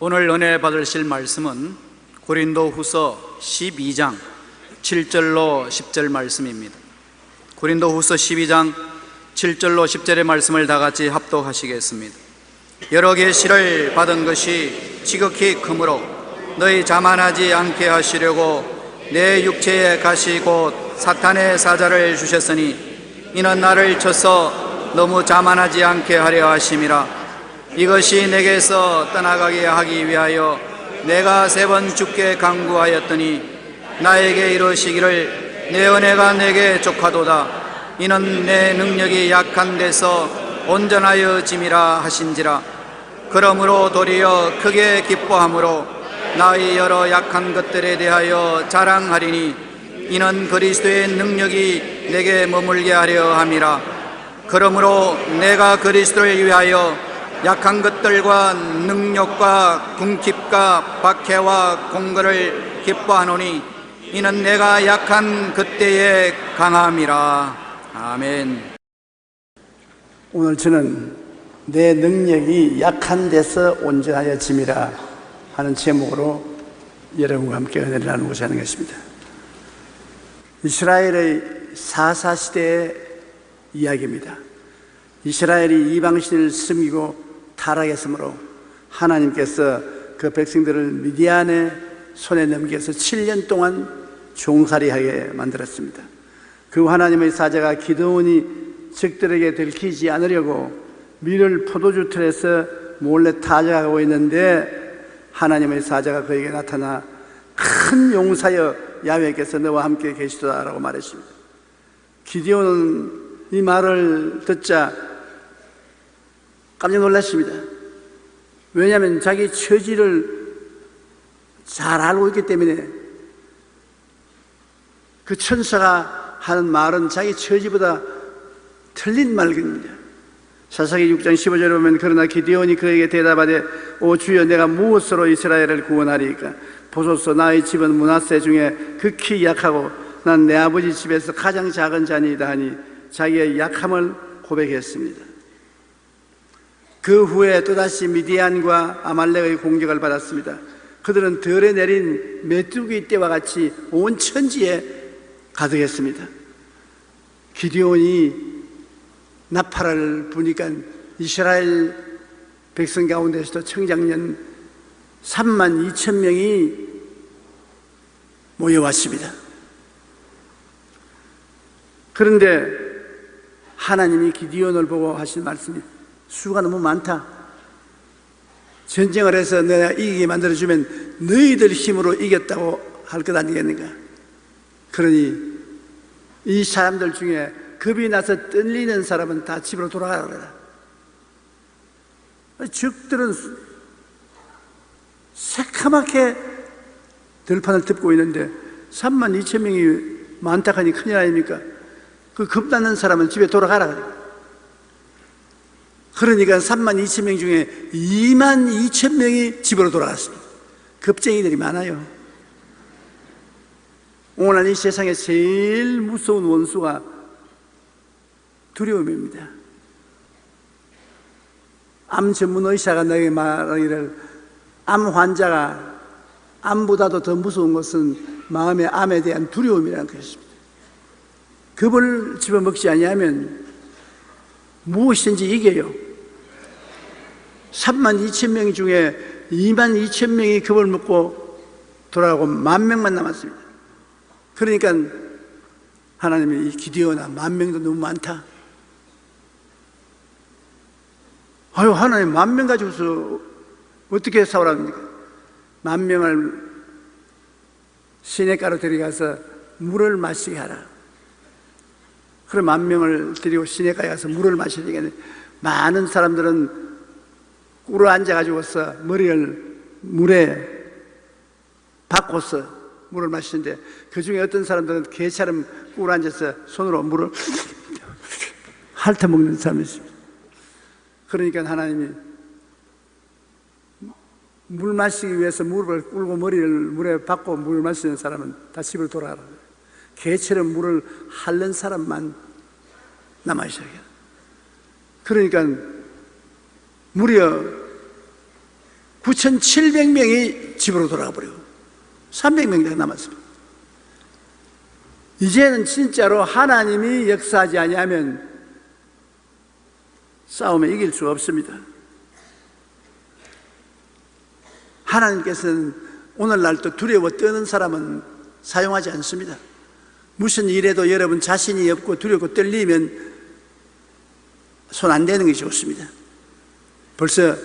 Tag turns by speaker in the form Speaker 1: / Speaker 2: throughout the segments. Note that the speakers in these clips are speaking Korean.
Speaker 1: 오늘 은혜 받으실 말씀은 고린도후서 12장 7절로 10절 말씀입니다. 고린도후서 12장 7절로 10절의 말씀을 다 같이 합독하시겠습니다. 여러 계시를 받은 것이 지극히 크므로 너희 자만하지 않게 하시려고 내 육체에 가시 곧 사탄의 사자를 주셨으니 이는 나를 쳐서 너무 자만하지 않게 하려 하심이라. 이것이 내게서 떠나가게 하기 위하여 내가 3번 주께 간구하였더니 나에게 이르시기를 내 은혜가 내게 족하도다. 이는 내 능력이 약한 데서 온전하여 짐이라 하신지라. 그러므로 도리어 크게 기뻐함으로 나의 여러 약한 것들에 대하여 자랑하리니 이는 그리스도의 능력이 내게 머물게 하려 함이라. 그러므로 내가 그리스도를 위하여 약한 것들과 능력과 궁핍과 박해와 공고를 기뻐하노니 이는 내가 약한 그때에 강함이라. 아멘.
Speaker 2: 오늘 저는 내 능력이 약한 데서 온전하여 짐이라 하는 제목으로 여러분과 함께 은혜를 나누고자 하는 것입니다. 이스라엘의 사사시대의 이야기입니다. 이스라엘이 이방신을 섬기고 타락했으므로 하나님께서 그 백성들을 미디안의 손에 넘겨서 7년 동안 종살이하게 만들었습니다. 그 하나님의 사자가 기드온이 적들에게 들키지 않으려고 밀을 포도주 틀에서 몰래 타작하고 있는데 하나님의 사자가 그에게 나타나 큰 용사여 야훼께서 너와 함께 계시도다라고 말했습니다. 기드온은 이 말을 듣자 깜짝 놀랐습니다. 왜냐하면 자기 처지를 잘 알고 있기 때문에 그 천사가 하는 말은 자기 처지보다 틀린 말입니다. 사사기 6장 15절에 보면 그러나 기드온이 그에게 대답하되 오 주여 내가 무엇으로 이스라엘을 구원하리이까? 보소서 나의 집은 므낫세 중에 극히 약하고 난 내 아버지 집에서 가장 작은 자니이다 하니 자기의 약함을 고백했습니다. 그 후에 또다시 미디안과 아말렉의 공격을 받았습니다. 그들은 덜에 내린 메뚜기 떼와 같이 온 천지에 가득했습니다. 기드온이 나팔을 부니까 이스라엘 백성 가운데서도 청장년 32,000명이 모여왔습니다. 그런데 하나님이 기드온을 보고 하신 말씀이 수가 너무 많다. 전쟁을 해서 내가 이기게 만들어주면 너희들 힘으로 이겼다고 할 것 아니겠는가? 그러니 이 사람들 중에 겁이 나서 떨리는 사람은 다 집으로 돌아가라 그래라. 적들은 새카맣게 들판을 덮고 있는데 32,000명이 많다 하니 큰일 아닙니까? 그 겁나는 사람은 집에 돌아가라 그래요. 그러니까 32,000명 중에 22,000명이 집으로 돌아갔습니다. 겁쟁이들이 많아요. 오늘 이 세상에 제일 무서운 원수가 두려움입니다. 암 전문 의사가 내게 말하기를 암 환자가 암보다도 더 무서운 것은 마음의 암에 대한 두려움이라는 것입니다. 겁을 집어먹지 아니하면 무엇이든지 이겨요. 32,000명 중에 22,000명이 겁을 먹고 돌아가고 10,000명만 남았습니다. 그러니까 하나님이 기드온아 10,000명도 너무 많다. 아유 하나님 10,000명 가지고서 어떻게 싸우랍니까? 10,000명을 시냇가로 데려가서 물을 마시게 하라. 그럼 10,000명을 데리고 시냇가에 가서 물을 마시니까 많은 사람들은 꿇어 앉아가지고서 머리를 물에 박고서 물을 마시는데 그 중에 어떤 사람들은 개처럼 꿇어 앉아서 손으로 물을 핥아먹는 사람이 있습니다. 그러니까 하나님이 물 마시기 위해서 무릎을 꿇고 머리를 물에 박고 물 마시는 사람은 다 집으로 돌아가라. 개처럼 물을 핥는 사람만 남아있어요. 그러니까 무려 9,700명이 집으로 돌아가 버리고 300명 남았습니다. 이제는 진짜로 하나님이 역사하지 아니하면 싸움에 이길 수가 없습니다. 하나님께서는 오늘날도 두려워 떠는 사람은 사용하지 않습니다. 무슨 일에도 여러분 자신이 없고 두렵고 떨리면 손 안 대는 것이 좋습니다. 벌써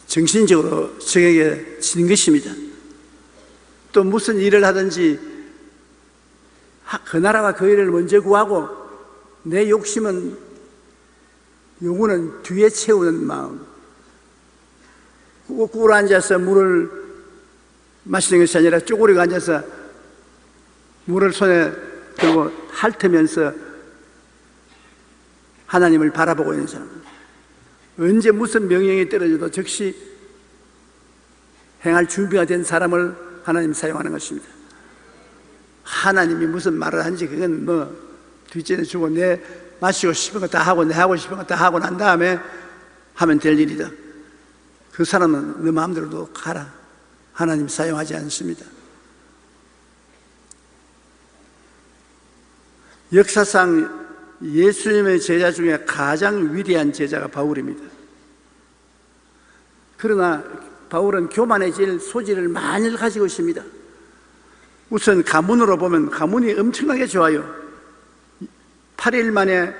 Speaker 2: 정신적으로 적에게 지는 것입니다. 또 무슨 일을 하든지 그 나라와 그 일을 먼저 구하고 내 요구는 뒤에 채우는 마음, 꿇어 앉아서 물을 마시는 것이 아니라 쪼그리고 앉아서 물을 손에 들고 핥으면서 하나님을 바라보고 있는 사람, 언제 무슨 명령이 떨어져도 즉시 행할 준비가 된 사람을 하나님 사용하는 것입니다. 하나님이 무슨 말을 하는지 그건 뒷전에 주고 내 마시고 싶은 거 다 하고 내 하고 싶은 거 다 하고 난 다음에 하면 될 일이다. 그 사람은 너 마음대로 가라. 하나님 사용하지 않습니다. 역사상 예수님의 제자 중에 가장 위대한 제자가 바울입니다. 그러나 바울은 교만해질 소질을 많이 가지고 있습니다. 우선 가문으로 보면 가문이 엄청나게 좋아요. 8일 만에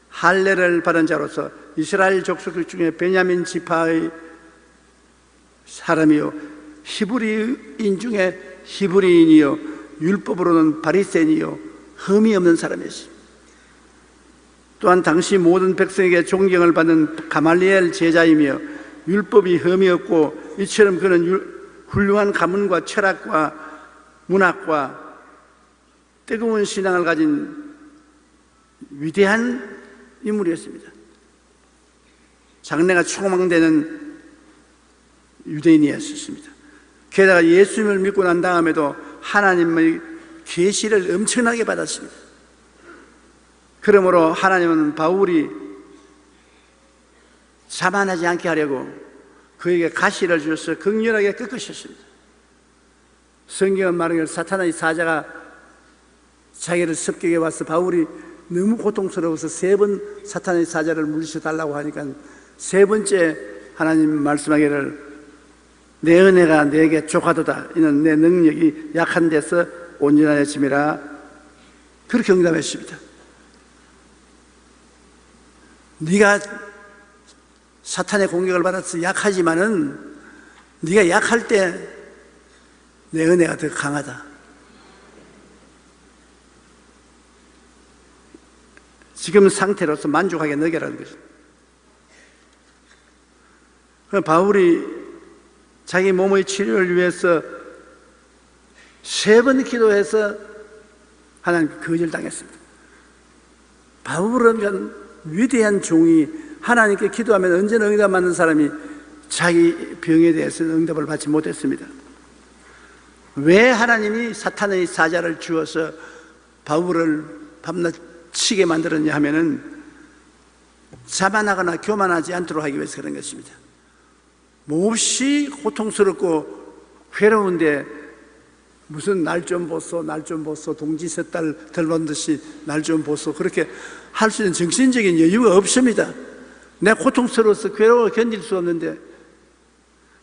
Speaker 2: 할례를 받은 자로서 이스라엘 족속 중에 베냐민 지파의 사람이요, 히브리인 중에 히브리인이요, 율법으로는 바리새인이요, 흠이 없는 사람이었습니다. 또한 당시 모든 백성에게 존경을 받는 가말리엘 제자이며 율법이 흠이 없고, 이처럼 그는 훌륭한 가문과 철학과 문학과 뜨거운 신앙을 가진 위대한 인물이었습니다. 장래가 촉망되는 유대인이었습니다. 게다가 예수님을 믿고 난 다음에도 하나님의 계시를 엄청나게 받았습니다. 그러므로 하나님은 바울이 자만하지 않게 하려고 그에게 가시를 주셔서 극렬하게 꺾으셨습니다. 성경은 말하기를 사탄의 사자가 자기를 습격해 와서 바울이 너무 고통스러워서 3번 사탄의 사자를 물리쳐 달라고 하니까 3번째 하나님 말씀하기를 내 은혜가 내게 족하도다. 이는 내 능력이 약한 데서 온전하여짐이라. 그렇게 응답했습니다. 네가 사탄의 공격을 받아서 약하지만은 네가 약할 때 내 은혜가 더 강하다. 지금 상태로서 만족하게 너게라는 것입니다. 바울이 자기 몸의 치료를 위해서 3번 기도해서 하나님께 거절당했습니다. 바울은 위대한 종이 하나님께 기도하면 언제나 응답 받는 사람이 자기 병에 대해서는 응답을 받지 못했습니다. 왜 하나님이 사탄의 사자를 주어서 바울을 밤낮 치게 만들었냐 하면은 자만하거나 교만하지 않도록 하기 위해서 그런 것입니다. 몹시 고통스럽고 괴로운데 무슨 날 좀 보소, 날 좀 보소, 동지 셋달 들번 듯이 날 좀 보소, 그렇게 할 수 있는 정신적인 여유가 없습니다. 내 고통스러워서 괴로워 견딜 수 없는데,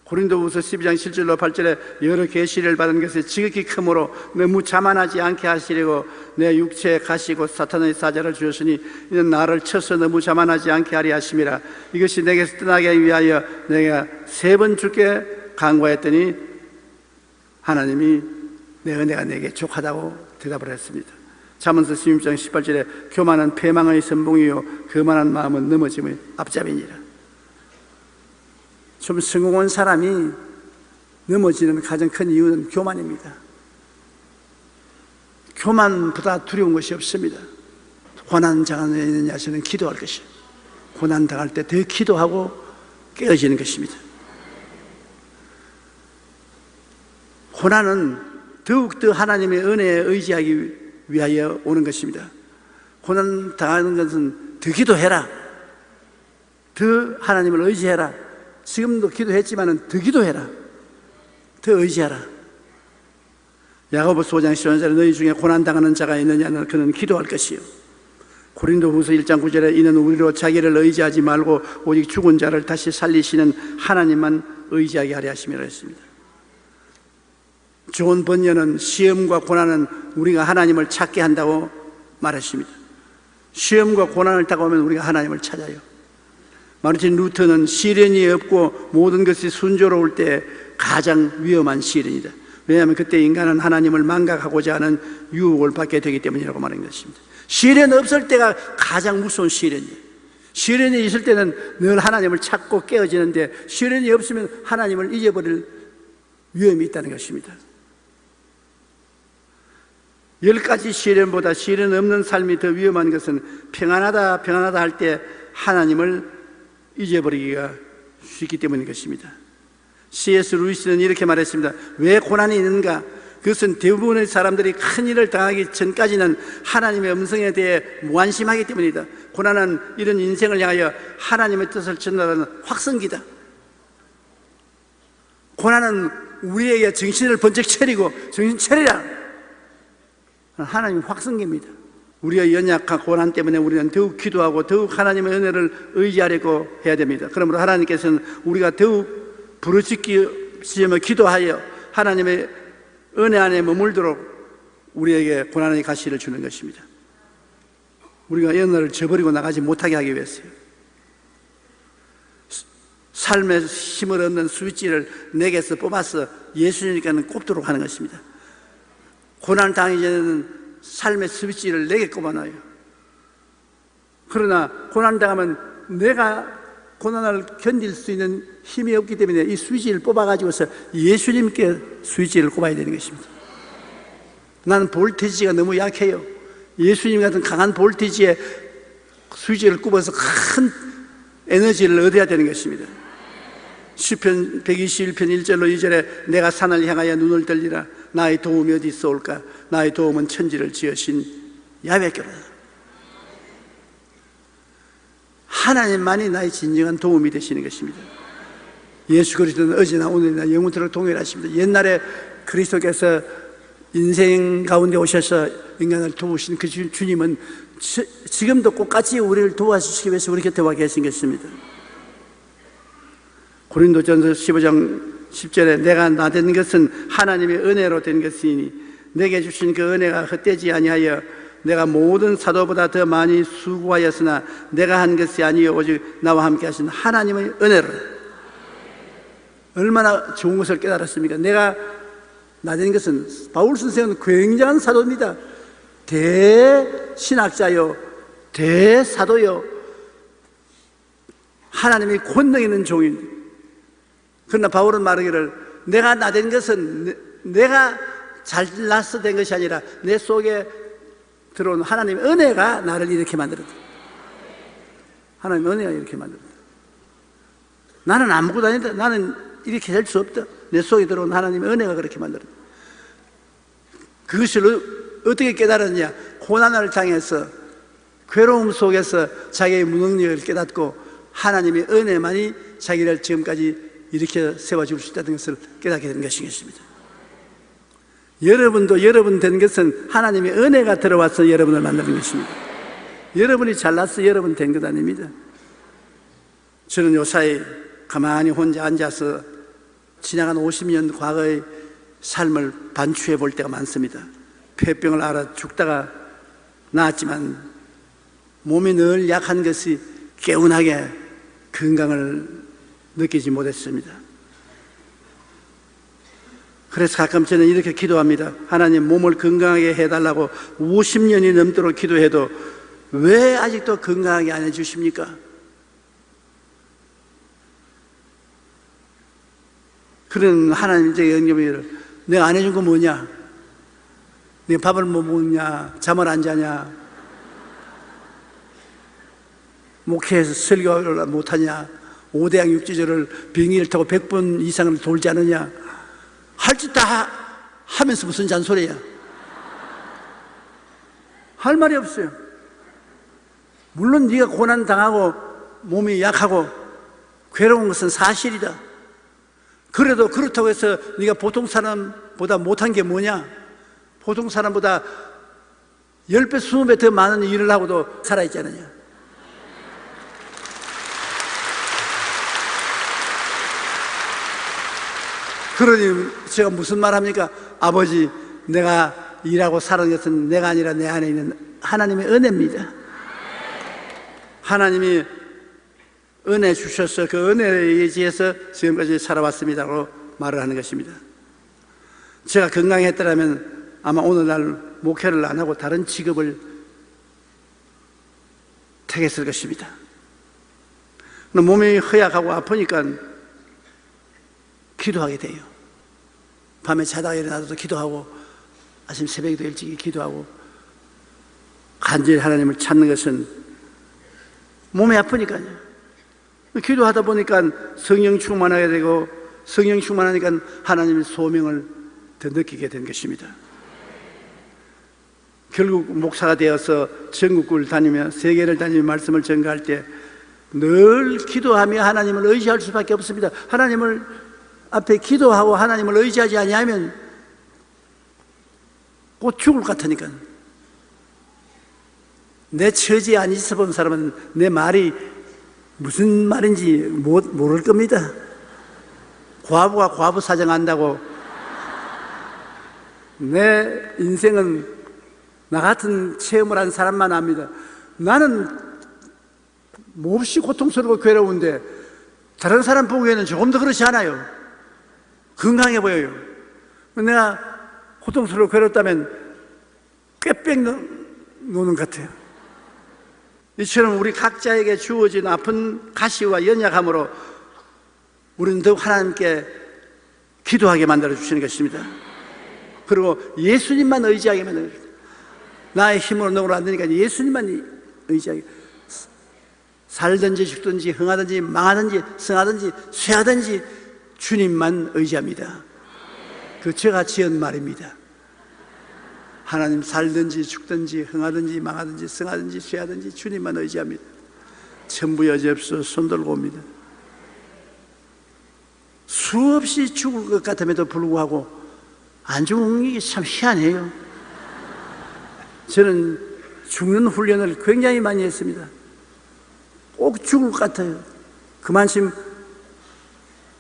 Speaker 2: 고린도후서 12장 7절로 8절에 여러 계시를 받은 것이 지극히 크므로 너무 자만하지 않게 하시려고 내 육체에 가시고 사탄의 사자를 주셨으니 이는 나를 쳐서 너무 자만하지 않게 하리 하심이라. 이것이 내게서 떠나게 위하여 내가 3번 주께 간구하였더니 하나님이 내 은혜가 내게 족하다고 대답을 했습니다. 잠언서 16장 18절에 교만은 패망의 선봉이요 거만한 마음은 넘어짐의 앞잡이니라. 좀 성공한 사람이 넘어지는 가장 큰 이유는 교만입니다. 교만보다 두려운 것이 없습니다. 고난 당하는 있는 야수는 기도할 것이에요. 고난 당할 때 더 기도하고 깨어지는 것입니다. 고난은 더욱더 하나님의 은혜에 의지하기 위하여 오는 것입니다. 고난 당하는 것은 더 기도해라, 더 하나님을 의지해라, 지금도 기도했지만 더 기도해라. 더 의지하라. 야고보서 5장 10절에 너희 중에 고난당하는 자가 있느냐는 그는 기도할 것이요. 고린도후서 1장 9절에 이는 우리로 자기를 의지하지 말고 오직 죽은 자를 다시 살리시는 하나님만 의지하게 하려 하심이라 했습니다. 존 번연은 시험과 고난은 우리가 하나님을 찾게 한다고 말했습니다. 시험과 고난을 당하면 우리가 하나님을 찾아요. 마르틴 루터는 시련이 없고 모든 것이 순조로울 때 가장 위험한 시련이다. 왜냐하면 그때 인간은 하나님을 망각하고자 하는 유혹을 받게 되기 때문이라고 말한 것입니다. 시련 없을 때가 가장 무서운 시련이에요. 시련이 있을 때는 늘 하나님을 찾고 깨어지는데 시련이 없으면 하나님을 잊어버릴 위험이 있다는 것입니다. 10가지 시련보다 시련 없는 삶이 더 위험한 것은 평안하다 할 때 하나님을 잊어버리기가 쉽기 때문인 것입니다. C.S. 루이스는 이렇게 말했습니다. 왜 고난이 있는가? 그것은 대부분의 사람들이 큰 일을 당하기 전까지는 하나님의 음성에 대해 무관심하기 때문이다. 고난은 이런 인생을 향하여 하나님의 뜻을 전달하는 확성기다. 고난은 우리에게 정신을 번쩍 차리고 정신 차리라. 하나님의 확성기입니다. 우리의 연약한 고난 때문에 우리는 더욱 기도하고 더욱 하나님의 은혜를 의지하려고 해야 됩니다. 그러므로 하나님께서는 우리가 더욱 부르짖으며 기도하여 하나님의 은혜 안에 머물도록 우리에게 고난의 가시를 주는 것입니다. 우리가 연애를 저버리고 나가지 못하게 하기 위해서요. 삶의 힘을 얻는 스위치를 내게서 뽑아서 예수님께는 꼽도록 하는 것입니다. 고난을 당하기 전에는 삶의 스위치를 내게 꼽아놔요. 그러나 고난을 당하면 내가 고난을 견딜 수 있는 힘이 없기 때문에 이 스위치를 뽑아가지고서 예수님께 스위치를 꼽아야 되는 것입니다. 나는 볼테지가 너무 약해요. 예수님 같은 강한 볼테지에 스위치를 꼽아서 큰 에너지를 얻어야 되는 것입니다. 시편 121편 1절로 2절에 내가 산을 향하여 눈을 들리라. 나의 도움이 어디 있어올까? 나의 도움은 천지를 지으신 야훼께로다. 하나님만이 나의 진정한 도움이 되시는 것입니다. 예수 그리스도는 어제나 오늘이나 영원토록 동일하십니다. 옛날에 그리스도께서 인생 가운데 오셔서 인간을 도우신 그 주님은 지금도 똑같이 우리를 도와주시기 위해서 우리 곁에 와 계신 것입니다. 고린도전서 15장 10절에 내가 나된 것은 하나님의 은혜로 된 것이니 내게 주신 그 은혜가 헛되지 아니하여 내가 모든 사도보다 더 많이 수고하였으나 내가 한 것이 아니요 오직 나와 함께 하신 하나님의 은혜로. 얼마나 좋은 것을 깨달았습니까? 내가 나된 것은, 바울 선생은 굉장한 사도입니다. 대신학자요, 대사도요, 하나님의 권능 있는 종입니다. 그러나 바울은 말하기를 내가 나된 것은 내가 잘나서 된 것이 아니라 내 속에 들어온 하나님의 은혜가 나를 이렇게 만들었다. 하나님의 은혜가 이렇게 만들었다. 나는 아무것도 아니다. 나는 이렇게 될 수 없다. 내 속에 들어온 하나님의 은혜가 그렇게 만들었다. 그것을 어떻게 깨달았냐? 고난을 당해서 괴로움 속에서 자기의 무능력을 깨닫고 하나님의 은혜만이 자기를 지금까지 이렇게 세워줄 수 있다는 것을 깨닫게 된 것이겠습니다. 여러분도 여러분 된 것은 하나님의 은혜가 들어와서 여러분을 만드는 것입니다. 여러분이 잘나서 여러분 된 것 아닙니다. 저는 요사이 가만히 혼자 앉아서 지나간 50년 과거의 삶을 반추해 볼 때가 많습니다. 폐병을 앓아 죽다가 나았지만 몸이 늘 약한 것이 개운하게 건강을 느끼지 못했습니다. 그래서 가끔 저는 이렇게 기도합니다. 하나님 몸을 건강하게 해달라고 50년이 넘도록 기도해도 왜 아직도 건강하게 안 해주십니까? 그런 하나님 제 영접을 내가 안 해준 거 뭐냐? 내가 밥을 못 먹냐? 잠을 안 자냐? 목회에서 설교를 못하냐? 5대양 6지절을 비행기를 타고 100번 이상을 돌지 않느냐? 할 짓 다 하면서 무슨 잔소리야? 할 말이 없어요. 물론 네가 고난 당하고 몸이 약하고 괴로운 것은 사실이다. 그래도 그렇다고 해서 네가 보통 사람보다 못한 게 뭐냐? 보통 사람보다 10배, 20배 더 많은 일을 하고도 살아있지 않느냐? 그러니 제가 무슨 말 합니까? 아버지, 내가 일하고 사는 것은 내가 아니라 내 안에 있는 하나님의 은혜입니다. 하나님이 은혜 주셔서 그 은혜에 의지해서 지금까지 살아왔습니다라고 말을 하는 것입니다. 제가 건강했더라면 아마 오늘날 목회를 안 하고 다른 직업을 택했을 것입니다. 몸이 허약하고 아프니까 기도하게 돼요. 밤에 자다가 일어나도 기도하고 아침 새벽에도 일찍 기도하고 간절히 하나님을 찾는 것은 몸이 아프니까요. 기도하다 보니까 성령 충만하게 되고 성령 충만하니까 하나님의 소명을 더 느끼게 된 것입니다. 결국 목사가 되어서 전국을 다니며 세계를 다니며 말씀을 전가할 때 늘 기도하며 하나님을 의지할 수밖에 없습니다. 하나님을 앞에 기도하고 하나님을 의지하지 아니하면 곧 죽을 것 같으니까. 내 처지에 안 있어 본 사람은 내 말이 무슨 말인지 모를 겁니다. 과부가 과부 사정한다고 내 인생은 나 같은 체험을 한 사람만 압니다. 나는 몹시 고통스럽고 괴로운데 다른 사람 보기에는 조금 더 그렇지 않아요. 건강해 보여요. 내가 고통스럽고 괴롭다면 꾀빽 노는 것 같아요. 이처럼 우리 각자에게 주어진 아픈 가시와 연약함으로 우리는 더욱 하나님께 기도하게 만들어 주시는 것입니다. 그리고 예수님만 의지하게 만들어 주십니다. 나의 힘으로 너무나 안 되니까 예수님만 의지하게. 살든지 죽든지 흥하든지 망하든지 성하든지 쇠하든지 주님만 의지합니다. 그 제가 지은 말입니다. 하나님 살든지 죽든지 흥하든지 망하든지 성하든지 쇠하든지 주님만 의지합니다. 전부 여지없어 손들고 옵니다. 수없이 죽을 것 같음에도 불구하고 안 죽는 게 참 희한해요. 저는 죽는 훈련을 굉장히 많이 했습니다. 꼭 죽을 것 같아요. 그만큼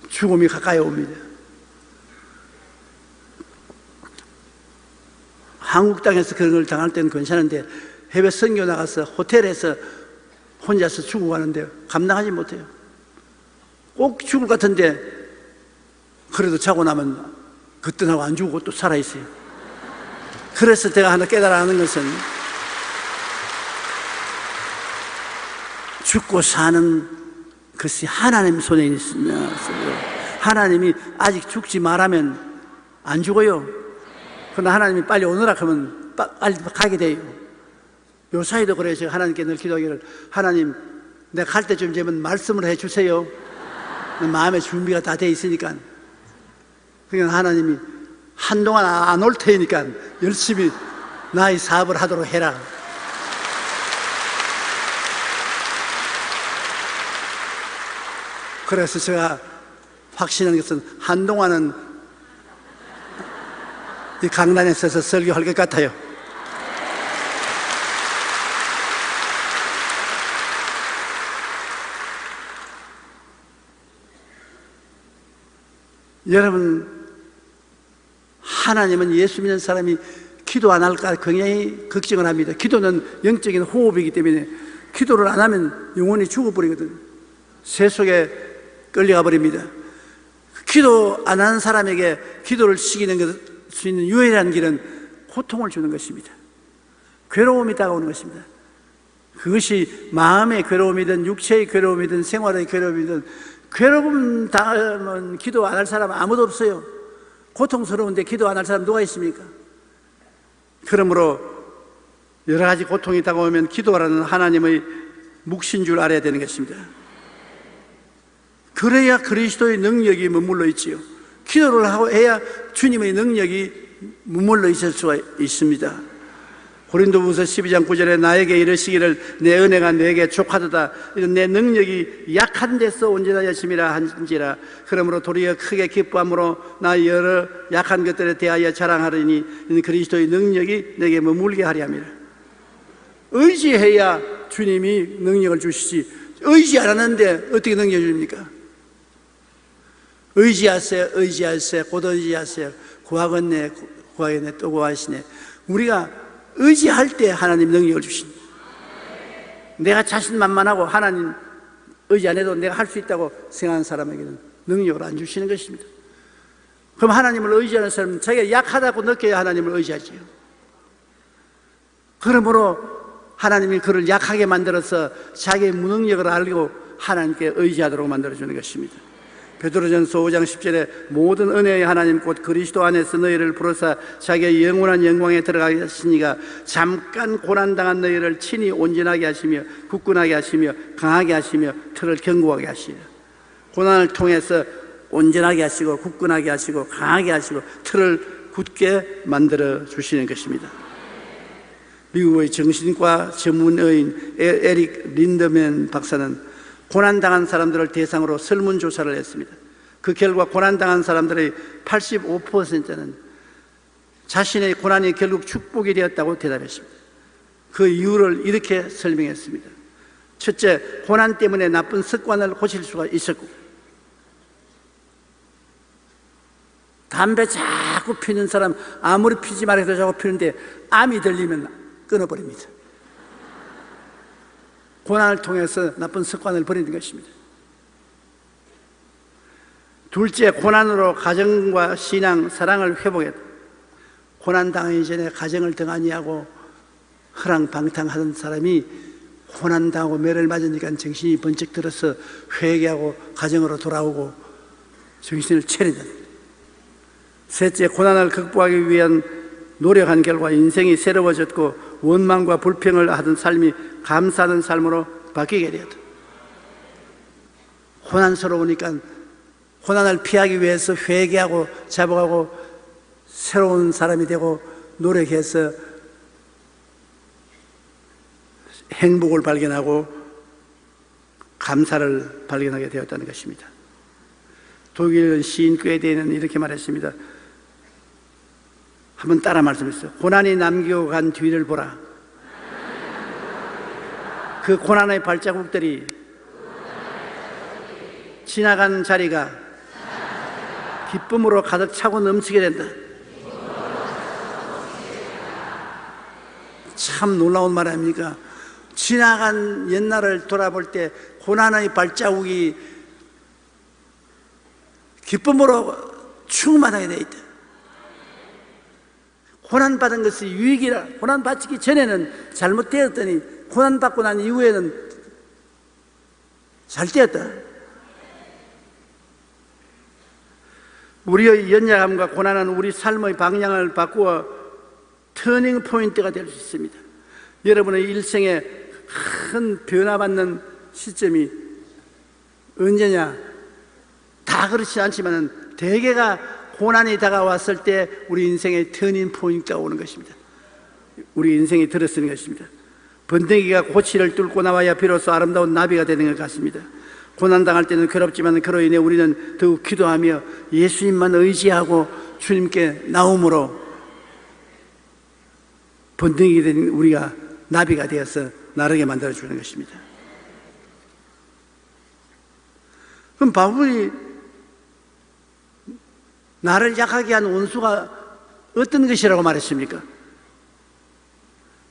Speaker 2: 죽음이 가까이 옵니다. 한국 땅에서 그런 걸 당할 때는 괜찮은데 해외 선교 나가서 호텔에서 혼자서 죽어가는데 감당하지 못해요. 꼭 죽을 것 같은데 그래도 자고 나면 그때하고 안 죽고 또 살아있어요. 그래서 제가 하나 깨달아하는 것은 죽고 사는 것이 하나님 손에 있으며 하나님이 아직 죽지 말하면 안 죽어요. 그러나 하나님이 빨리 오너라 하면 빨리 가게 돼요. 요 사이도 그래요. 제가 하나님께 늘 기도하기를 하나님 내가 갈 때쯤 되면 말씀을 해주세요. 마음의 준비가 다 돼 있으니까. 그러니까 하나님이 한동안 안 올 테니까 열심히 나의 사업을 하도록 해라. 그래서 제가 확신한 것은 한동안은 이 강단에 서서 설교할 것 같아요. 여러분, 하나님은 예수 믿는 사람이 기도 안 할까 굉장히 걱정을 합니다. 기도는 영적인 호흡이기 때문에 기도를 안 하면 영혼이 죽어버리거든요. 새 속에 끌려가 버립니다. 기도 안 하는 사람에게 기도를 시키는 수 있는 유일한 길은 고통을 주는 것입니다. 괴로움이 다가오는 것입니다. 그것이 마음의 괴로움이든 육체의 괴로움이든 생활의 괴로움이든 괴로움 당하면 기도 안 할 사람은 아무도 없어요. 고통스러운데 기도 안 할 사람 누가 있습니까? 그러므로 여러 가지 고통이 다가오면 기도라는 하나님의 묵신 줄 알아야 되는 것입니다. 그래야 그리스도의 능력이 머물러 있지요. 기도를 하고 해야 주님의 능력이 머물러 있을 수가 있습니다. 고린도후서 12장 9절에 나에게 이르시기를 내 은혜가 내게 족하도다. 이런 내 능력이 약한 데서 온전한 열심이라 한지라. 그러므로 도리어 크게 기뻐함으로 나 여러 약한 것들에 대하여 자랑하리니 그리스도의 능력이 내게 머물게 하리 함이라. 의지해야 주님이 능력을 주시지, 의지 안 하는데 어떻게 능력 줍니까? 의지하세요. 의지하세요. 곧 의지하세요. 구하겠네. 구하겠네. 또 구하시네. 우리가 의지할 때 하나님 능력을 주신다. 내가 자신만만하고 하나님 의지 안 해도 내가 할 수 있다고 생각하는 사람에게는 능력을 안 주시는 것입니다. 그럼 하나님을 의지하는 사람은 자기가 약하다고 느껴야 하나님을 의지하지요. 그러므로 하나님이 그를 약하게 만들어서 자기의 무능력을 알고 하나님께 의지하도록 만들어주는 것입니다. 베드로전서 5장 10절에 모든 은혜의 하나님 곧 그리스도 안에서 너희를 부르사 자기의 영원한 영광에 들어가게 하시니가 잠깐 고난당한 너희를 친히 온전하게 하시며 굳건하게 하시며 강하게 하시며 틀을 견고하게 하시라. 고난을 통해서 온전하게 하시고 굳건하게 하시고 강하게 하시고 틀을 굳게 만들어 주시는 것입니다. 미국의 정신과 전문의인 에릭 린더맨 박사는 고난당한 사람들을 대상으로 설문조사를 했습니다. 그 결과 고난당한 사람들의 85%는 자신의 고난이 결국 축복이 되었다고 대답했습니다. 그 이유를 이렇게 설명했습니다. 첫째, 고난 때문에 나쁜 습관을 고칠 수가 있었고, 담배 자꾸 피는 사람 아무리 피지 말아도 자꾸 피는데 암이 들리면 끊어버립니다. 고난을 통해서 나쁜 습관을 버리는 것입니다. 둘째, 고난으로 가정과 신앙, 사랑을 회복했다. 고난당하기 전에 가정을 등한히 하고 허랑방탕하던 사람이 고난당하고 매를 맞으니까 정신이 번쩍 들어서 회개하고 가정으로 돌아오고 정신을 차리다. 셋째, 고난을 극복하기 위한 노력한 결과 인생이 새로워졌고 원망과 불평을 하던 삶이 감사하는 삶으로 바뀌게 되었다. 고난스러우니까 고난을 피하기 위해서 회개하고 자복하고 새로운 사람이 되고 노력해서 행복을 발견하고 감사를 발견하게 되었다는 것입니다. 독일 시인 꾀데는 이렇게 말했습니다. 한번 따라 말씀했어요. 고난이 남기고 간 뒤를 보라. 그 고난의 발자국들이 지나간 자리가 기쁨으로 가득 차고 넘치게 된다. 참 놀라운 말 아닙니까? 지나간 옛날을 돌아볼 때 고난의 발자국이 기쁨으로 충만하게 되어 있다. 고난받은 것이 유익이라. 고난받기 전에는 잘못되었더니 고난받고 난 이후에는 잘 되었다. 우리의 연약함과 고난은 우리 삶의 방향을 바꾸어 터닝 포인트가 될 수 있습니다. 여러분의 일생에 큰 변화받는 시점이 언제냐? 다 그렇지 않지만 대개가 고난이 다가왔을 때 우리 인생의 터닝 포인트가 오는 것입니다. 우리 인생이 들어서는 것입니다. 번데기가 고치를 뚫고 나와야 비로소 아름다운 나비가 되는 것 같습니다. 고난당할 때는 괴롭지만 그로 인해 우리는 더욱 기도하며 예수님만 의지하고 주님께 나옴으로 번데기 된 우리가 나비가 되어서 나르게 만들어주는 것입니다. 그럼 바울이 나를 약하게 한 원수가 어떤 것이라고 말했습니까?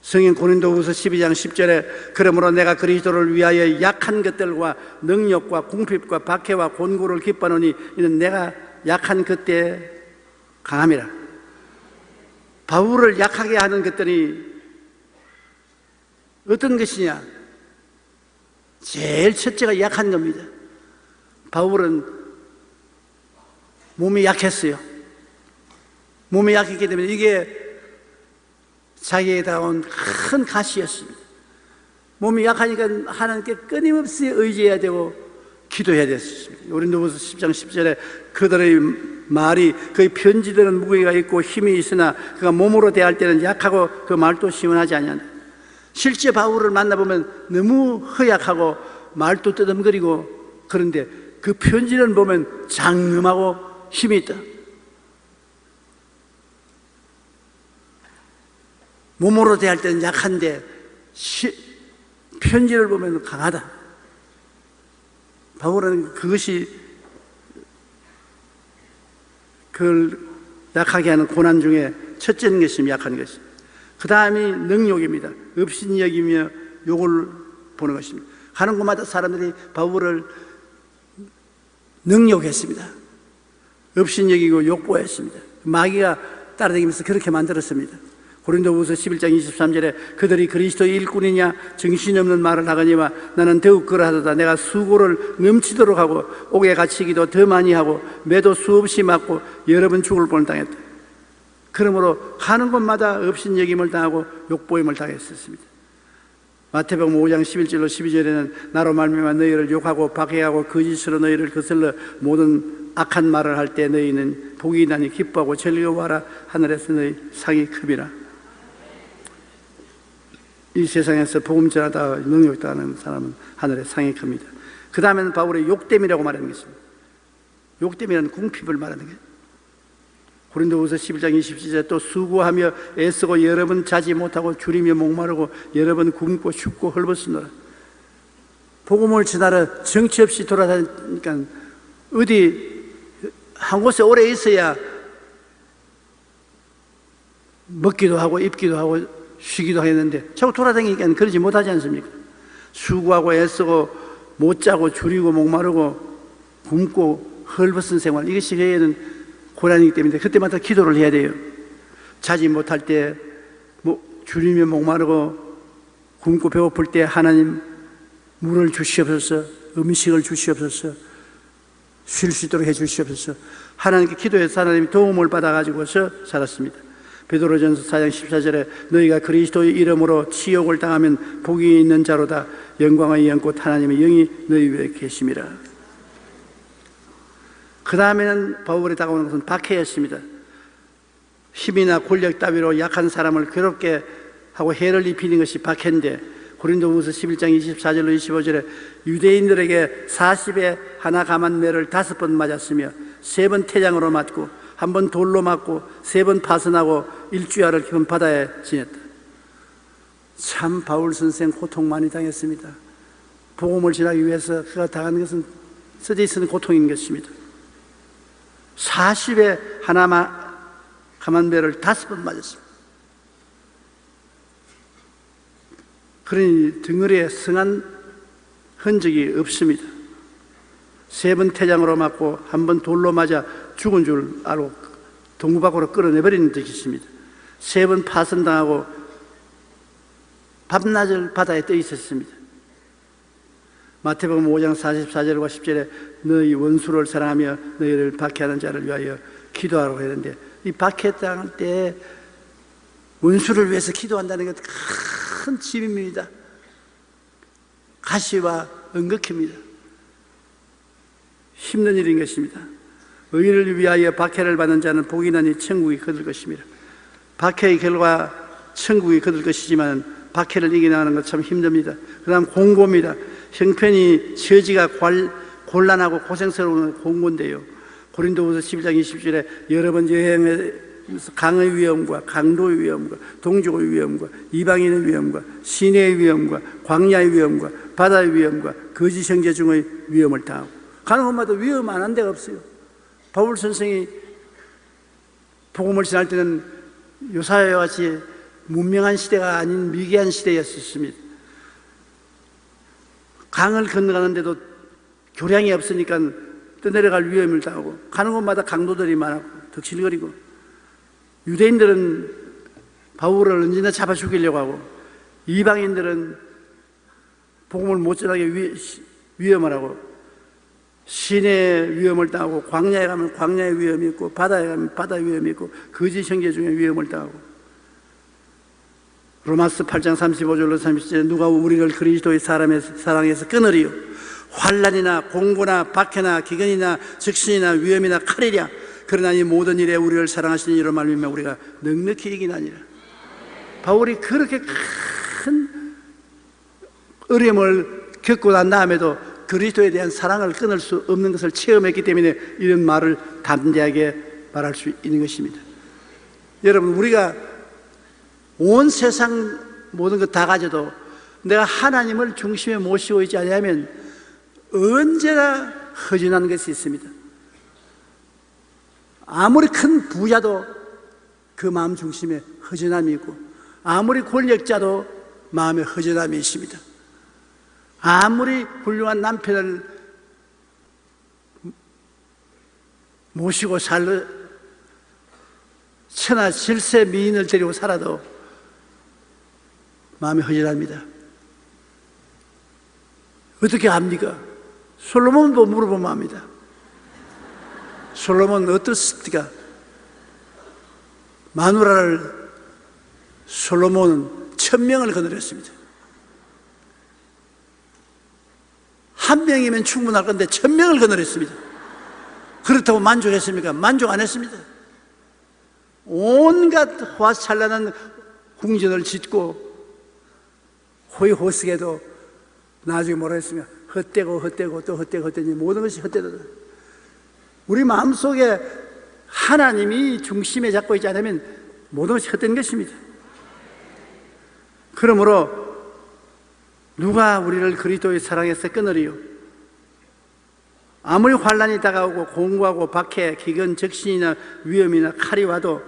Speaker 2: 성인 고린도후서 12장 10절에 그러므로 내가 그리스도를 위하여 약한 것들과 능력과 궁핍과 박해와 곤고를 기뻐하노니 이는 내가 약한 그때 강함이라. 바울을 약하게 하는 것들이 어떤 것이냐? 제일 첫째가 약한 겁니다. 바울은 몸이 약했어요. 몸이 약했기 때문에 이게 자기에 다가온 큰 가시였습니다. 몸이 약하니까 하나님께 끊임없이 의지해야 되고 기도해야 됐습니다. 고린도후서 10장 10절에 그들의 말이 거의 편지들은 무게가 있고 힘이 있으나 그가 몸으로 대할 때는 약하고 그 말도 시원하지 아니한다. 실제 바울을 만나보면 너무 허약하고 말도 뜨듬거리고 그런데 그 편지는 보면 장엄하고 힘이 있다. 몸으로 대할 때는 약한데 편지를 보면 강하다. 바울은 그것이 그걸 약하게 하는 고난 중에 첫째는 것이 약한 것입니다. 그 다음이 능욕입니다. 업신여기며 욕을 보는 것입니다. 가는 곳마다 사람들이 바울을 능욕했습니다. 업신여기고 욕보했습니다. 마귀가 따라다니면서 그렇게 만들었습니다. 고린도후서 11장 23절에 그들이 그리스도의 일꾼이냐 정신이 없는 말을 하거니와 나는 더욱 그러하도다. 내가 수고를 넘치도록 하고 옥에 갇히기도 더 많이 하고 매도 수없이 맞고 여러 번 죽을 뻔을 당했다. 그러므로 가는 곳마다 업신여김을 당하고 욕보임을 당했었습니다. 마태복음 5장 11절로 12절에는 나로 말미암아 너희를 욕하고 박해하고 거짓으로 너희를 거슬러 모든 악한 말을 할 때 너희는 복이 나니 기뻐하고 즐거워하라. 하늘에서 너희 상이 큼이라. 이 세상에서 복음 전하다 능욕당하는 사람은 하늘의 상이 큽니다. 그 다음에는 바울의 욕됨이라고 말하는 것입니다. 욕됨이라는 궁핍을 말하는 거예요. 고린도후서 11장 27절에 또 수고하며 애쓰고 여러 번 자지 못하고 줄이며 목마르고 여러 번 굶고 춥고 헐벗으노라. 복음을 전하러 정치 없이 돌아다니니까 어디 한 곳에 오래 있어야 먹기도 하고 입기도 하고 쉬기도 하겠는데 자꾸 돌아다니니까 그러지 못하지 않습니까? 수고하고 애쓰고 못 자고 줄이고 목마르고 굶고 헐벗은 생활, 이것이 그에게는 고난이기 때문에 그때마다 기도를 해야 돼요. 자지 못할 때 줄이며 목마르고 굶고 배고플 때 하나님 물을 주시옵소서, 음식을 주시옵소서, 쉴 수 있도록 해 주시옵소서. 하나님께 기도해서 하나님의 도움을 받아가지고서 살았습니다. 베드로전서 4장 14절에 너희가 그리스도의 이름으로 치욕을 당하면 복이 있는 자로다. 영광의 연꽃 하나님의 영이 너희 위에 계심이라. 그 다음에는 바울이 다가오는 것은 박해였습니다. 힘이나 권력 따위로 약한 사람을 괴롭게 하고 해를 입히는 것이 박해인데 고린도후서 11장 24절로 25절에 유대인들에게 40에 하나 감한 매를 5번 맞았으며 3번 태장으로 맞고 1번 돌로 맞고 3번 파선하고 일주야를 깊은 바다에 지냈다. 참 바울 선생 고통 많이 당했습니다. 복음을 전하기 위해서 그가 당하는 것은 쓰디쓰는 고통인 것입니다. 40에 하나만 감한 배를 5번 맞았습니다. 그러니 등허리에 성한 흔적이 없습니다. 3번 태장으로 맞고 1번 돌로 맞아 죽은 줄 알고 동구 밖으로 끌어내버리는 듯이 있습니다. 3번 파선당하고 밤낮을 바다에 떠 있었습니다. 마태복음 5장 44절과 10절에 너희 원수를 사랑하며 너희를 박해하는 자를 위하여 기도하라고 했는데 이 박해당할 때 원수를 위해서 기도한다는 것 큰 짐입니다. 가시와 은극입니다. 힘든 일인 것입니다. 의를 위하여 박해를 받는 자는 복이 나니 천국이 거둘 것입니다. 박해의 결과 천국이 거둘 것이지만 박해를 이겨나가는 것 참 힘듭니다. 그 다음 공고입니다. 형편이 처지가 곤란하고 고생스러운 공고인데요. 고린도후서 11장 20절에 여러 번 여행에서 강의 위험과 강도의 위험과 동족의 위험과 이방인의 위험과 시내의 위험과 광야의 위험과 바다의 위험과 거짓 형제 중의 위험을 당하고 가는 곳마다 위험 안 한 데가 없어요. 바울 선생이 복음을 전할 때는 요사야와 같이 문명한 시대가 아닌 미개한 시대였습니다. 강을 건너가는데도 교량이 없으니까 떠내려갈 위험을 당하고 가는 곳마다 강도들이 많았고 덕실거리고 유대인들은 바울을 언제나 잡아 죽이려고 하고 이방인들은 복음을 못 전하게 위험을 하고 시내의 위험을 당하고 광야에 가면 광야의 위험이 있고 바다에 가면 바다의 위험이 있고 거짓 형제 중에 위험을 당하고 로마서 8장 35절로 37절에 누가 우리를 그리스도의 사랑에서 끊으리요 환난이나 공고나 박해나 기근이나 적신이나 위험이나 칼이랴 그러나 이 모든 일에 우리를 사랑하시는 이로 말미암아 우리가 넉넉히 이기나니라. 바울이 그렇게 큰 어려움을 겪고 난 다음에도 그리스도에 대한 사랑을 끊을 수 없는 것을 체험했기 때문에 이런 말을 담대하게 말할 수 있는 것입니다. 여러분, 우리가 온 세상 모든 것 다 가져도 내가 하나님을 중심에 모시고 있지 않으면 언제나 허전한 것이 있습니다. 아무리 큰 부자도 그 마음 중심에 허전함이 있고, 아무리 권력자도 마음에 허전함이 있습니다. 아무리 훌륭한 남편을 모시고 천하 질세 미인을 데리고 살아도 마음이 허전합니다. 어떻게 합니까? 솔로몬도 물어보면 합니다. 솔로몬 어떻습니까? 마누라를 솔로몬은 1000명을 거느렸습니다. 한 명이면 충분할 건데 1000명을 거느렸습니다. 그렇다고 만족했습니까? 만족 안 했습니다. 온갖 화살난한 궁전을 짓고 호의호식에도 나중에 뭐라 했습니까? 헛되고 또 헛되니 모든 것이 헛되다. 우리 마음속에 하나님이 중심에 잡고 있지 않으면 모든 것이 헛된 것입니다. 그러므로 누가 우리를 그리스도의 사랑에서 끊으리요? 아무리 환난이 다가오고 공고하고 박해, 기근, 적신이나 위험이나 칼이 와도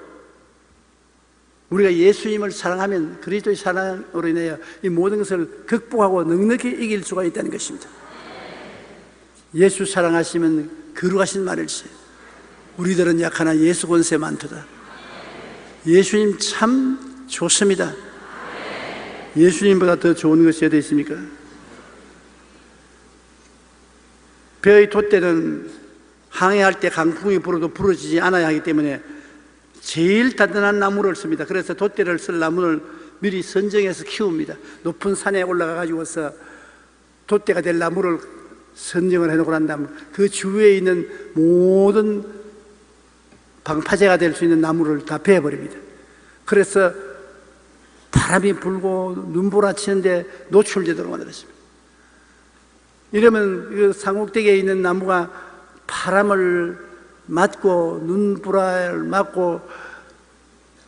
Speaker 2: 우리가 예수님을 사랑하면 그리스도의 사랑으로 인하여 이 모든 것을 극복하고 넉넉히 이길 수가 있다는 것입니다. 예수 사랑하시면 거룩하신 말일세. 우리들은 약하나 예수 권세 많도다. 예수님 참 좋습니다. 예수님보다 더 좋은 것이 어디 있습니까? 벼의 돛대는 항해할 때 강풍이 불어도 부러지지 않아야 하기 때문에 제일 단단한 나무를 씁니다. 그래서 돛대를 쓸 나무를 미리 선정해서 키웁니다. 높은 산에 올라가 가지고서 돛대가 될 나무를 선정을 해놓고 난 다음 그 주위에 있는 모든 방파제가 될 수 있는 나무를 다 베어버립니다. 그래서 바람이 불고 눈보라치는데 노출되도록 만들었습니다. 이러면 그 상옥대기에 있는 나무가 바람을 맞고 눈보라를 맞고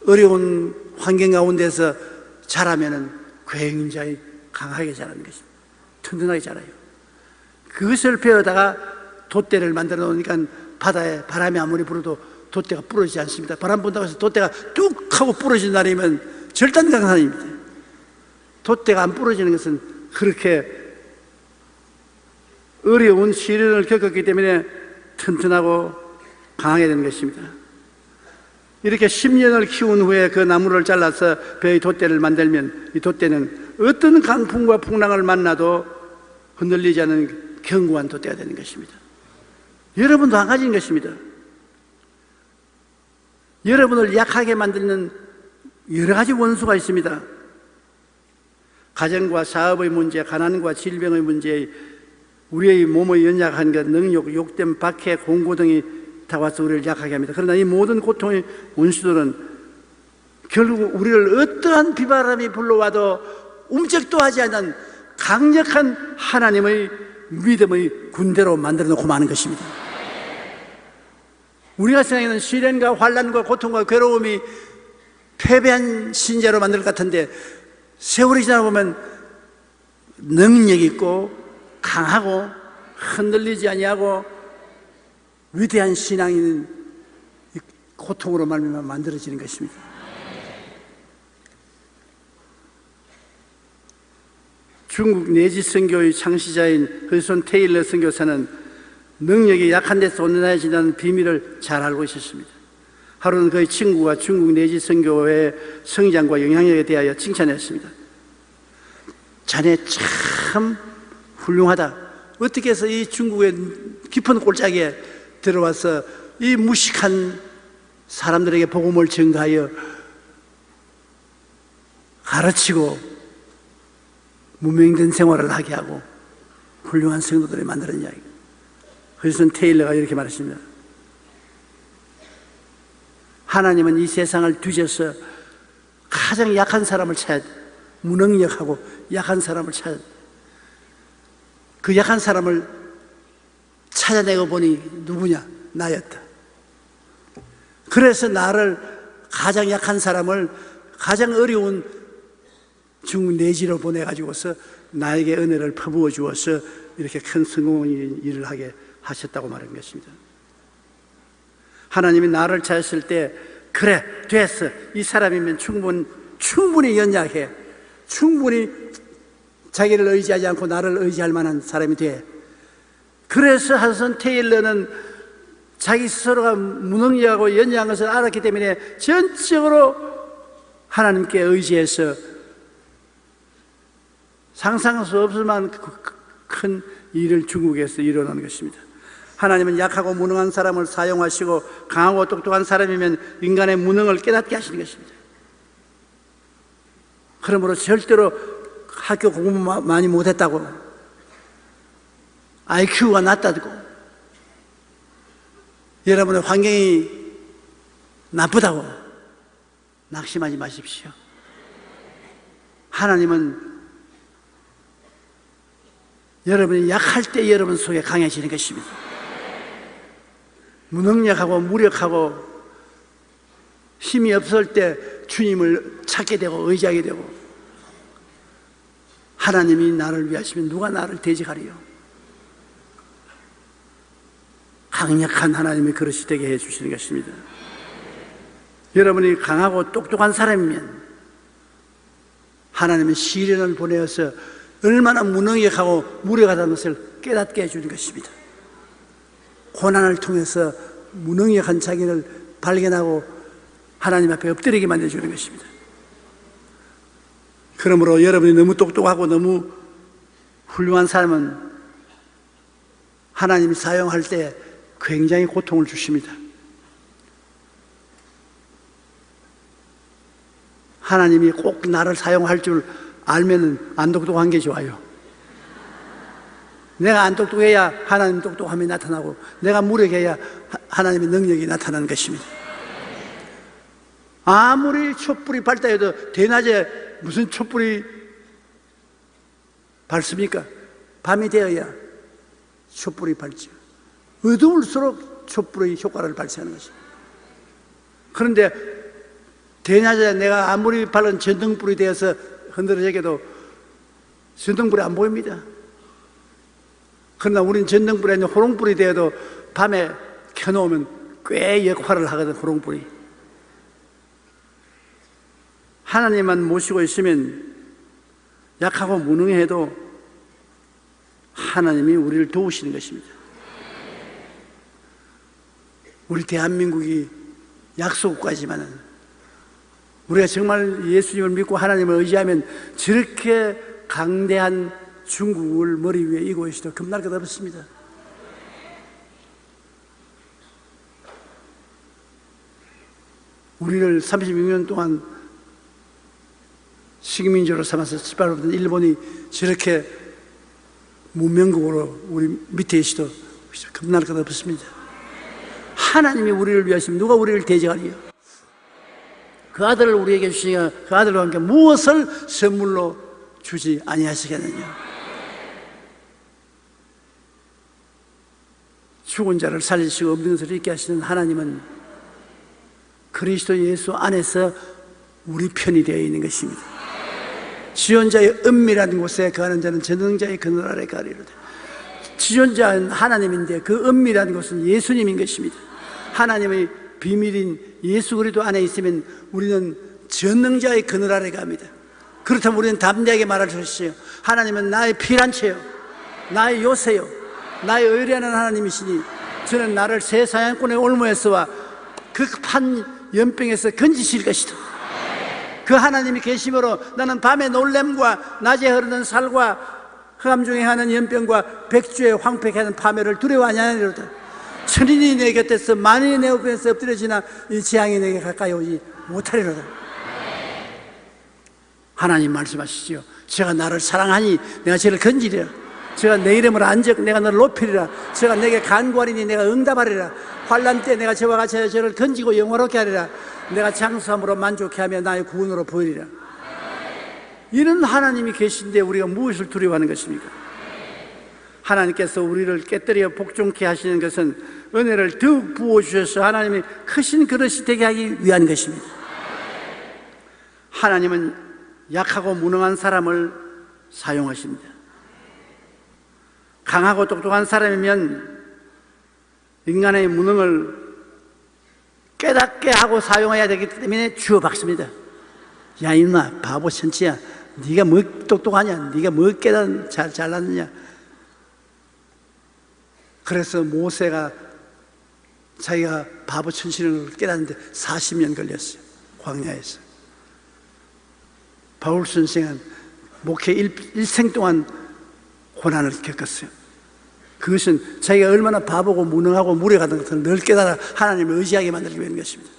Speaker 2: 어려운 환경 가운데서 자라면은 굉장히 강하게 자라는 것입니다. 튼튼하게 자라요. 그것을 베어다가 돛대를 만들어 놓으니까 바다에 바람이 아무리 불어도 돛대가 부러지지 않습니다. 바람 분다고 해서 돛대가 뚝 하고 부러진 날이면 절단강산입니다. 돛대가 안 부러지는 것은 그렇게 어려운 시련을 겪었기 때문에 튼튼하고 강하게 되는 것입니다. 이렇게 10년을 키운 후에 그 나무를 잘라서 벼의 돛대를 만들면 이 돛대는 어떤 강풍과 풍랑을 만나도 흔들리지 않는 견고한 돛대가 되는 것입니다. 여러분도 한 가지인 것입니다. 여러분을 약하게 만드는 여러 가지 원수가 있습니다. 가정과 사업의 문제, 가난과 질병의 문제, 우리의 몸의 연약한 것, 능욕, 욕됨, 박해, 공고 등이 다와서 우리를 약하게 합니다. 그러나 이 모든 고통의 원수들은 결국 우리를 어떠한 비바람이 불러와도 움직도 하지 않는 강력한 하나님의 믿음의 군대로 만들어 놓고 마는 것입니다. 우리가 생각하는 시련과 환난과 고통과 괴로움이 패배한 신자로 만들 것 같은데 세월이 지나다 보면 능력 있고 강하고 흔들리지 아니하고 위대한 신앙인 고통으로 말미암아 만들어지는 것입니다. 중국 내지 선교의 창시자인 허슨 테일러 선교사는 능력이 약한 데서 온전해진다는 비밀을 잘 알고 있었습니다. 하루는 그의 친구가 중국 내지 선교의 성장과 영향력에 대하여 칭찬했습니다. 자네 참 훌륭하다. 어떻게 해서 이 중국의 깊은 골짜기에 들어와서 이 무식한 사람들에게 복음을 전가하여 가르치고 무명된 생활을 하게 하고 훌륭한 성도들을 만드는 이야기. 그래서 테일러가 이렇게 말했습니다. 하나님은 이 세상을 뒤져서 가장 약한 사람을 찾아야 돼. 무능력하고 약한 사람을 찾아야 돼. 그 약한 사람을 찾아내고 보니 누구냐? 나였다. 그래서 나를, 가장 약한 사람을 가장 어려운 중내지로 보내가지고서 나에게 은혜를 퍼부어 주어서 이렇게 큰 성공의 일을 하게 하셨다고 말한 것입니다. 하나님이 나를 찾았을 때, 그래, 됐어. 이 사람이면 충분히 연약해. 충분히 자기를 의지하지 않고 나를 의지할 만한 사람이 돼. 그래서 하선 테일러는 자기 스스로가 무능력하고 연약한 것을 알았기 때문에 전적으로 하나님께 의지해서 상상할 수 없을 만한 큰 일을 중국에서 일어나는 것입니다. 하나님은 약하고 무능한 사람을 사용하시고 강하고 똑똑한 사람이면 인간의 무능을 깨닫게 하시는 것입니다. 그러므로 절대로 학교 공부 많이 못했다고, IQ가 낮다고, 여러분의 환경이 나쁘다고 낙심하지 마십시오. 하나님은 여러분이 약할 때 여러분 속에 강해지는 것입니다. 무능력하고 무력하고 힘이 없을 때 주님을 찾게 되고 의지하게 되고, 하나님이 나를 위하시면 누가 나를 대적하리요? 강력한 하나님의 그릇이 되게 해주시는 것입니다. 여러분이 강하고 똑똑한 사람이면 하나님은 시련을 보내어서 얼마나 무능력하고 무력하다는 것을 깨닫게 해주는 것입니다. 고난을 통해서 무능력한 자기를 발견하고 하나님 앞에 엎드리게 만들어주는 것입니다. 그러므로 여러분이 너무 똑똑하고 너무 훌륭한 사람은 하나님이 사용할 때 굉장히 고통을 주십니다. 하나님이 꼭 나를 사용할 줄 알면은 안 똑똑한 게 좋아요. 내가 안 똑똑해야 하나님 똑똑함이 나타나고, 내가 무력해야 하나님의 능력이 나타나는 것입니다. 아무리 촛불이 밝다 해도 대낮에 무슨 촛불이 밝습니까? 밤이 되어야 촛불이 밝죠. 어두울수록 촛불의 효과를 발생하는 것입니다. 그런데 대낮에 내가 아무리 밝은 전등불이 되어서 흔들어져도 전등불이 안 보입니다. 그러나 우리는 전등불이 아니라 호롱불이 되어도 밤에 켜놓으면 꽤 역할을 하거든, 호롱불이. 하나님만 모시고 있으면 약하고 무능해도 하나님이 우리를 도우시는 것입니다. 우리 대한민국이 약소국가지만은 우리가 정말 예수님을 믿고 하나님을 의지하면 저렇게 강대한 중국을 머리 위에 이고 있어도 겁날 것 없습니다. 우리를 36년 동안 식민지로 삼아서 짓밟았던 일본이 저렇게 문명국으로 우리 밑에 있어도 겁날 것 없습니다. 하나님이 우리를 위하시면 누가 우리를 대적하리요? 그 아들을 우리에게 주시니까 그 아들과 함께 무엇을 선물로 주지 아니하시겠느냐? 죽은 자를 살리시고 없는 것을 있게 하시는 하나님은 그리스도 예수 안에서 우리 편이 되어 있는 것입니다. 지존자의 은밀한 곳에 거하는 자는 전능자의 그늘 아래 거하리로다. 지존자는 하나님인데 그 은밀한 곳은 예수님인 것입니다. 하나님의 비밀인 예수 그리스도 안에 있으면 우리는 전능자의 그늘 아래 갑니다. 그렇다면 우리는 담대하게 말할 수 있어요. 하나님은 나의 피난처요, 나의 요새요, 나의 의뢰하는 하나님이시니 저는 나를 새 사냥꾼의 올무에서와 극한 연병에서 건지실 것이다. 그 하나님이 계심으로 나는 밤의 놀램과 낮에 흐르는 살과 흑암 중에 하는 연병과 백주의 황폐케 하는 파멸을 두려워하지 아니하리로다. 천인이 내 곁에서 만인이 내 우편에서 엎드려지나 이 재앙이 내게 가까이 오지 못하리로다. 하나님 말씀하시죠. 제가 나를 사랑하니 내가 저를 건지리라. 저가 내 이름을 안적 내가 너를 높이리라. 저가 내게 간구하리니 내가 응답하리라. 환난 때 내가 저와 같이 저를 던지고 영화롭게 하리라. 내가 장수함으로 만족해 하며 나의 구원으로 보이리라. 이런 하나님이 계신데 우리가 무엇을 두려워하는 것입니까? 하나님께서 우리를 깨뜨려 복종케 하시는 것은 은혜를 더욱 부어주셔서 하나님이 크신 그릇이 되게 하기 위한 것입니다. 하나님은 약하고 무능한 사람을 사용하십니다. 강하고 똑똑한 사람이면 인간의 무능을 깨닫게 하고 사용해야 되기 때문에 주어박습니다. 야 임마 바보 천치야, 네가 뭐 똑똑하냐, 네가 뭐 잘났느냐. 그래서 모세가 자기가 바보 천치를 깨닫는데 40년 걸렸어요. 광야에서. 바울 선생은 목회 일생 동안 고난을 겪었어요. 그것은 자기가 얼마나 바보고 무능하고 무례하던 것을 늘 깨달아 하나님을 의지하게 만들기 위한 것입니다.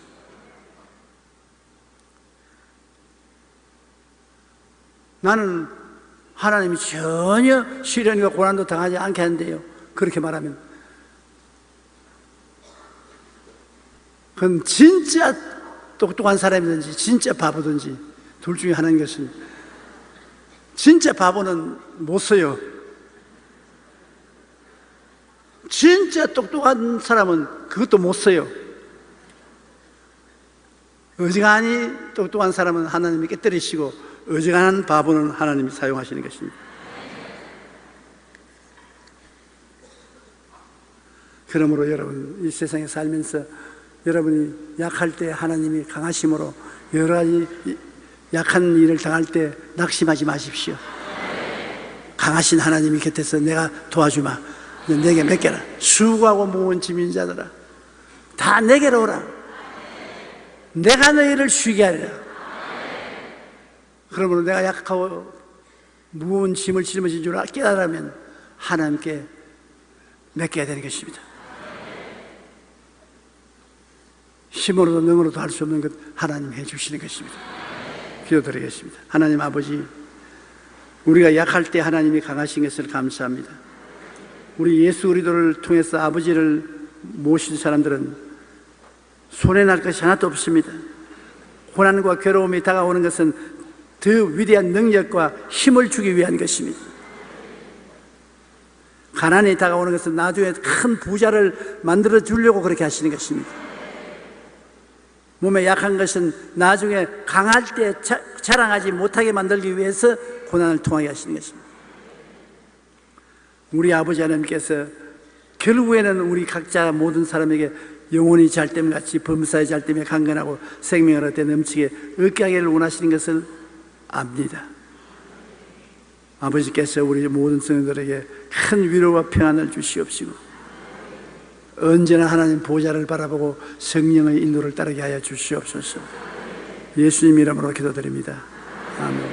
Speaker 2: 나는 하나님이 전혀 시련과 고난도 당하지 않게 한대요. 그렇게 말하면 그건 진짜 똑똑한 사람이든지 진짜 바보든지 둘 중에 하나인 것은, 진짜 바보는 못 써요. 진짜 똑똑한 사람은 그것도 못 써요. 어지간히 똑똑한 사람은 하나님이 깨뜨리시고 어지간한 바보는 하나님이 사용하시는 것입니다. 그러므로 여러분 이 세상에 살면서 여러분이 약할 때 하나님이 강하심으로 여러 가지 약한 일을 당할 때 낙심하지 마십시오. 강하신 하나님이 곁에서 내가 도와주마, 내게 맡겨라. 수고하고 무거운 짐진 자들아 다 내게로 오라. 내가 너희를 쉬게 하리라. 그러므로 내가 약하고 무거운 짐을 짊어진 줄 깨달으면 하나님께 맡겨야 되는 것입니다. 힘으로도 능으로도 할 수 없는 것 하나님이 해주시는 것입니다. 기도드리겠습니다. 하나님 아버지, 우리가 약할 때 하나님이 강하신 것을 감사합니다. 우리 예수 그리스도를 통해서 아버지를 모신 사람들은 손해날 것이 하나도 없습니다. 고난과 괴로움이 다가오는 것은 더 위대한 능력과 힘을 주기 위한 것입니다. 가난이 다가오는 것은 나중에 큰 부자를 만들어 주려고 그렇게 하시는 것입니다. 몸에 약한 것은 나중에 강할 때 자랑하지 못하게 만들기 위해서 고난을 통하게 하시는 것입니다. 우리 아버지 하나님께서 결국에는 우리 각자 모든 사람에게 영혼이 잘됨같이 범사의 잘됨에 강건하고 생명을 얻되 넘치게 얻게 하기를 원하시는 것을 압니다. 아버지께서 우리 모든 성도들에게 큰 위로와 평안을 주시옵시고 언제나 하나님 보좌를 바라보고 성령의 인도를 따르게 하여 주시옵소서. 예수님 이름으로 기도드립니다. 아멘.